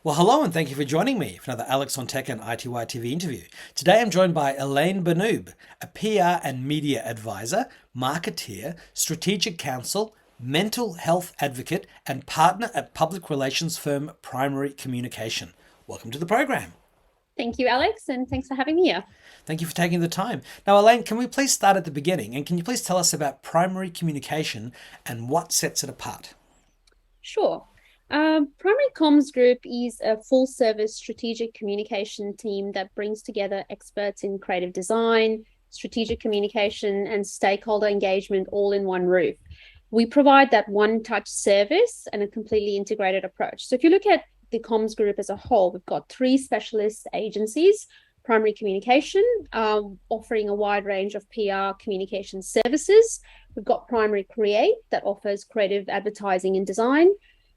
Well, hello and thank you for joining me for another Alex on Tech and iTWireTV interview. Today I'm joined by Elaine Banoub, a PR and media advisor, marketeer, strategic counsel, mental health advocate, and partner at public relations firm Primary Communication. Welcome to the program. Thank you, Alex, and thanks for having me here. Thank you for taking the time. Now, Elaine, can we please start at the beginning and can you please tell us about Primary Communication and what sets it apart? Sure. Primary Comms Group is a full-service strategic communication team that brings together experts in creative design, strategic communication, and stakeholder engagement all in one roof. We provide that one-touch service and a completely integrated approach. So if you look at the Comms Group as a whole, we've got three specialist agencies: Primary Communication, offering a wide range of PR communication services. We've got Primary Create, that offers creative advertising and design.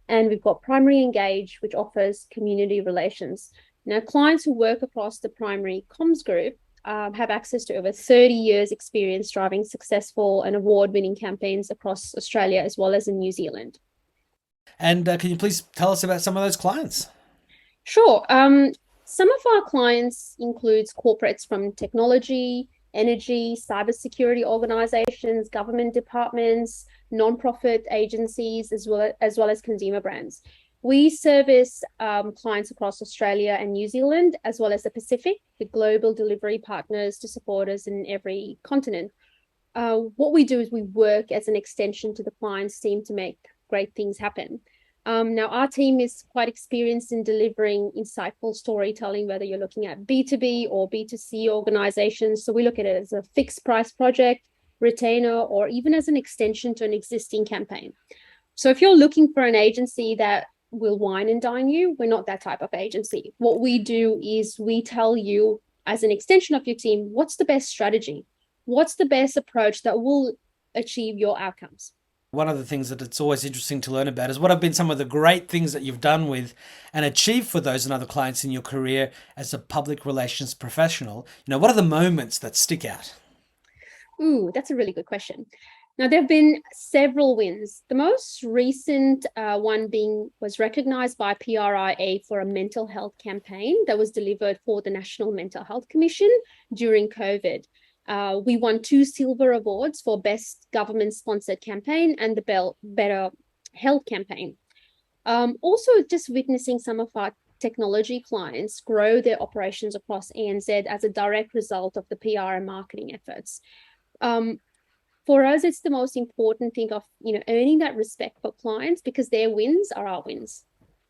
And we've got Primary Engage, which offers community relations. Now, clients who work across the Primary Comms Group have access to over 30 years experience driving successful and award-winning campaigns across Australia as well as in New Zealand. And can you please tell us about some of those clients? Sure. Some of our clients includes corporates from technology, energy, cybersecurity organizations, government departments, non-profit agencies, as well as consumer brands. We service clients across Australia and New Zealand, as well as the Pacific, with global delivery partners to support us in every continent. What we do is we work as an extension to the client's team to make great things happen. Now, our team is quite experienced in delivering insightful storytelling, whether you're looking at B2B or B2C organizations. So we look at it as a fixed price project, retainer, or even as an extension to an existing campaign. So if you're looking for an agency that will wine and dine you, we're not that type of agency. What we do is we tell you, as an extension of your team, what's the best strategy? What's the best approach that will achieve your outcomes? One of the things that it's always interesting to learn about is what have been some of the great things that you've done with and achieved for those and other clients in your career as a public relations professional. What are the moments that stick out? Ooh, that's a really good question. Now, there have been several wins. The most recent one was recognized by PRIA for a mental health campaign that was delivered for the National Mental Health Commission during COVID. We won 2 silver awards for Best Government-Sponsored Campaign and the Better Health Campaign. Also, just witnessing some of our technology clients grow their operations across ANZ as a direct result of the PR and marketing efforts. For us, it's the most important thing of earning that respect for clients, because their wins are our wins.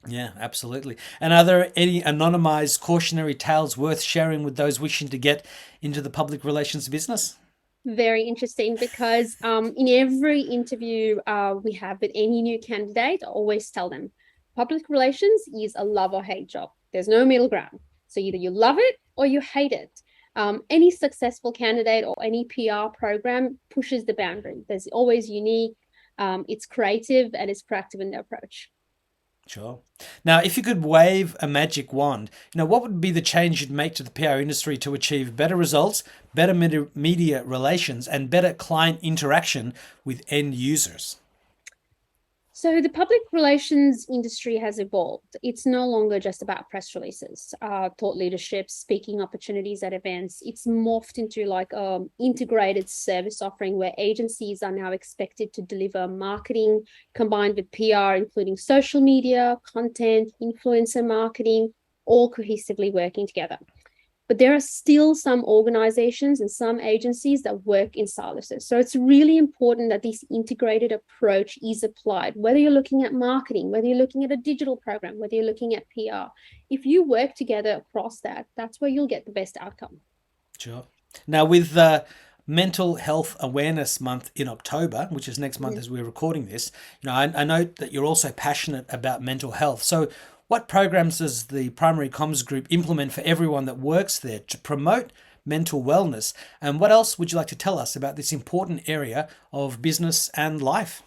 Yeah, absolutely. And are there any anonymized cautionary tales worth sharing with those wishing to get into the public relations business? Very interesting, because in every interview we have with any new candidate, I always tell them public relations is a love or hate job. There's no middle ground. So either you love it or you hate it. Any successful candidate or any PR program pushes the boundary. There's always unique, it's creative, and it's proactive in their approach. Sure. Now, if you could wave a magic wand, what would be the change you'd make to the PR industry to achieve better results, better media relations, and better client interaction with end users? So the public relations industry has evolved. It's no longer just about press releases, thought leadership, speaking opportunities at events. It's morphed into like integrated service offering where agencies are now expected to deliver marketing combined with PR, including social media, content, influencer marketing, all cohesively working together. But there are still some organizations and some agencies that work in silos. So it's really important that this integrated approach is applied, whether you're looking at marketing, whether you're looking at a digital program, whether you're looking at PR. If you work together across that, that's where you'll get the best outcome. Sure. Now, with Mental Health Awareness Month in October, which is next month as we're recording this, I note that you're also passionate about mental health. So what programs does the Primary Comms Group implement for everyone that works there to promote mental wellness? And what else would you like to tell us about this important area of business and life?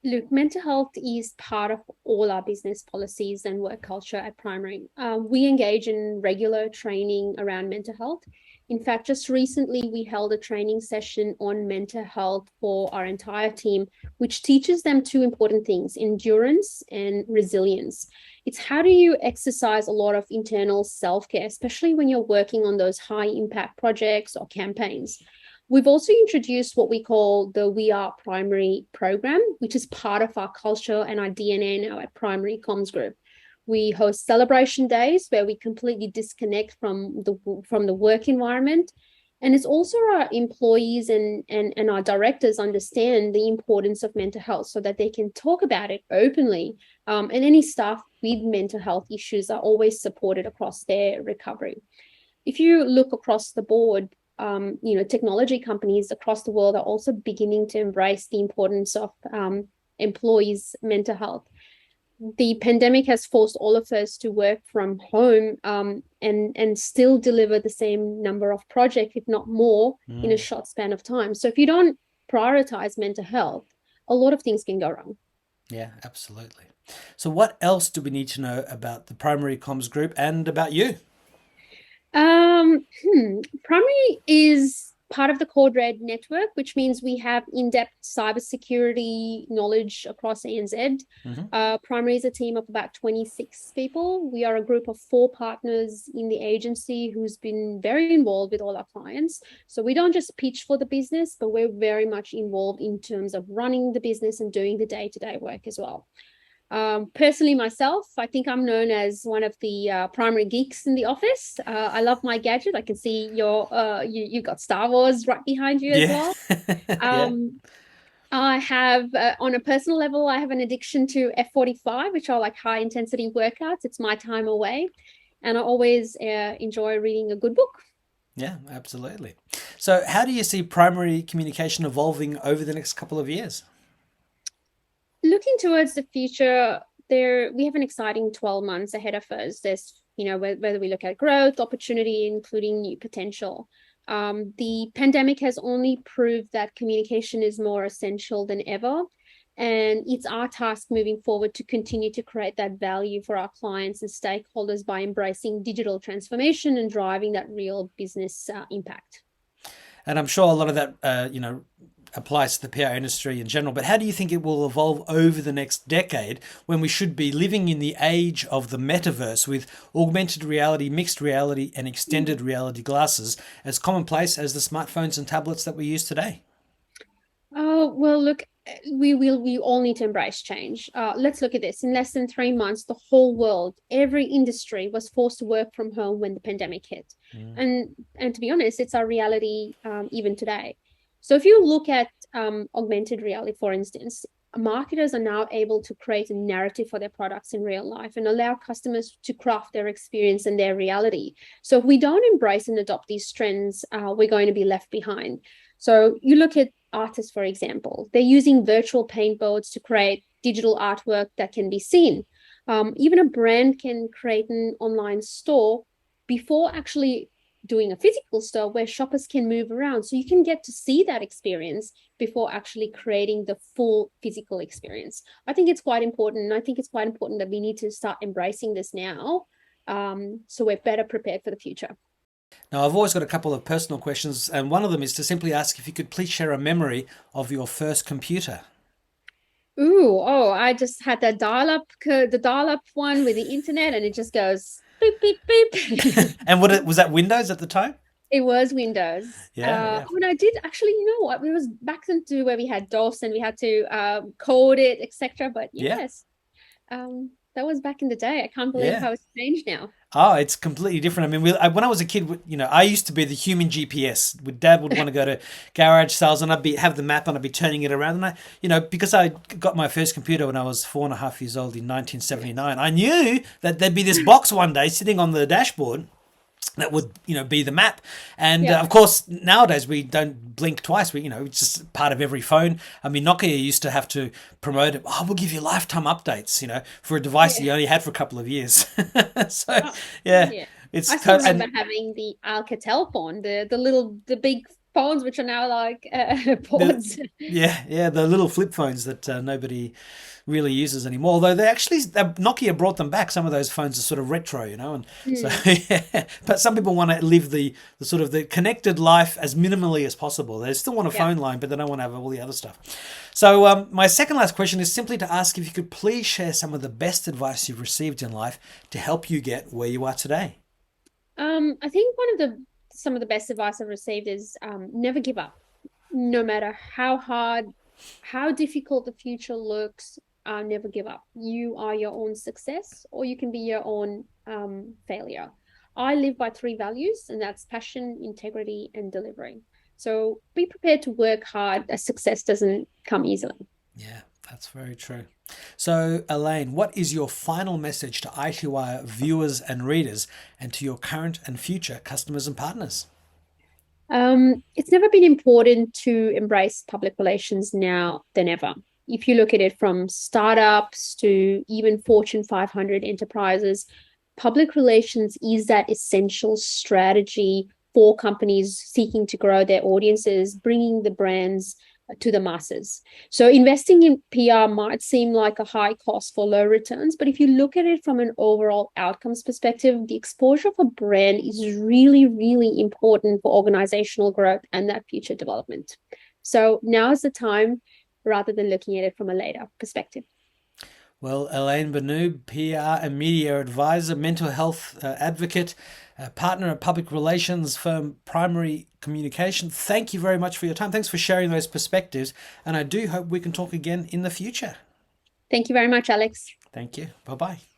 Look, mental health is part of all our business policies and work culture at Primary. We engage in regular training around mental health. In fact, just recently we held a training session on mental health for our entire team, which teaches them two important things: endurance and resilience. It's how do you exercise a lot of internal self-care, especially when you're working on those high impact projects or campaigns. We've also introduced what we call the We Are Primary program, which is part of our culture and our DNA now at Primary Comms Group. We host celebration days where we completely disconnect from the work environment. And it's also our employees and our directors understand the importance of mental health so that they can talk about it openly. And any staff with mental health issues are always supported across their recovery. If you look across the board, technology companies across the world are also beginning to embrace the importance of employees' mental health. The pandemic has forced all of us to work from home, and still deliver the same number of projects, if not more, in a short span of time. So if you don't prioritize mental health, a lot of things can go wrong. Yeah, absolutely. So what else do we need to know about the Primary Comms Group and about you? Primary is part of the Code Red network, which means we have in-depth cybersecurity knowledge across ANZ. Primary is a team of about 26 people. We are a group of 4 partners in the agency who's been very involved with all our clients. So we don't just pitch for the business, but we're very much involved in terms of running the business and doing the day-to-day work as well. Personally, myself, I think I'm known as one of the primary geeks in the office. I love my gadget. I can see you got Star Wars right behind you as Yeah. well. Yeah. I have, on a personal level, I have an addiction to F45, which are like high intensity workouts. It's my time away, and I always enjoy reading a good book. Yeah, absolutely. So how do you see primary communication evolving over the next couple of years? Looking towards the future, we have an exciting 12 months ahead of us. There's, whether we look at growth, opportunity, including new potential. The pandemic has only proved that communication is more essential than ever. And it's our task moving forward to continue to create that value for our clients and stakeholders by embracing digital transformation and driving that real business impact. And I'm sure a lot of that, applies to the PR industry in general. But how do you think it will evolve over the next decade when we should be living in the age of the metaverse with augmented reality, mixed reality, and extended reality glasses as commonplace as the smartphones and tablets that we use today? Oh, well, look, we all need to embrace change. Let's look at this. In less than 3 months, the whole world, every industry was forced to work from home when the pandemic hit. And to be honest, it's our reality even today. So if you look at augmented reality, for instance, marketers are now able to create a narrative for their products in real life and allow customers to craft their experience and their reality. So if we don't embrace and adopt these trends, we're going to be left behind. So you look at artists, for example, they're using virtual paint boards to create digital artwork that can be seen. Even a brand can create an online store before actually doing a physical store where shoppers can move around. So you can get to see that experience before actually creating the full physical experience. I think it's quite important. And I think it's quite important that we need to start embracing this now, so we're better prepared for the future. Now, I've always got a couple of personal questions, and one of them is to simply ask if you could please share a memory of your first computer. I just had that the dial-up one with the internet, and it just goes beep, beep, beep. And was that Windows at the time? It was Windows. Yeah, yeah. I did actually, what? It was back into where we had DOS and we had to code it, etc. But Yeah, yes, that was back in the day. I can't believe yeah. how it's changed now. Oh, it's completely different. I mean, when I was a kid, I used to be the human GPS. Dad would want to go to garage sales, and have the map, and I'd be turning it around. And because I got my first computer when I was 4.5 years old in 1979, I knew that there'd be this box one day sitting on the dashboard that would be the map. And Yeah. of course nowadays we don't blink twice. It's just part of every phone. I mean, Nokia used to have to promote it. Oh, we'll give you lifetime updates for a device that Yeah. you only had for a couple of years. So Oh, yeah, yeah. it's I still remember and having the Alcatel phone, the big phones, which are now like The, pods. yeah, the little flip phones that nobody really uses anymore. Although they actually, Nokia brought them back. Some of those phones are sort of retro, and so Hmm. yeah. But some people want to live the sort of the connected life as minimally as possible. They still want a Yeah. phone line, but they don't want to have all the other stuff. So my second last question is simply to ask if you could please share some of the best advice you've received in life to help you get where you are today. I think some of the best advice I've received is never give up, no matter how hard, how difficult the future looks. Never give up. You are your own success, or you can be your own failure. I live by three values, and that's passion, integrity, and delivery. So be prepared to work hard, as success doesn't come easily. Yeah, that's very true. So, Elaine, what is your final message to iTWire viewers and readers and to your current and future customers and partners? It's never been important to embrace public relations now than ever. If you look at it from startups to even Fortune 500 enterprises, public relations is that essential strategy for companies seeking to grow their audiences, bringing the brands to the masses. So investing in PR might seem like a high cost for low returns, but if you look at it from an overall outcomes perspective, the exposure of a brand is really, really important for organizational growth and that future development. So now is the time rather than looking at it from a later perspective. Well, Elaine Banoub, PR and media advisor, mental health advocate, partner at public relations firm Primary Communication. Thank you very much for your time. Thanks for sharing those perspectives. And I do hope we can talk again in the future. Thank you very much, Alex. Thank you. Bye bye.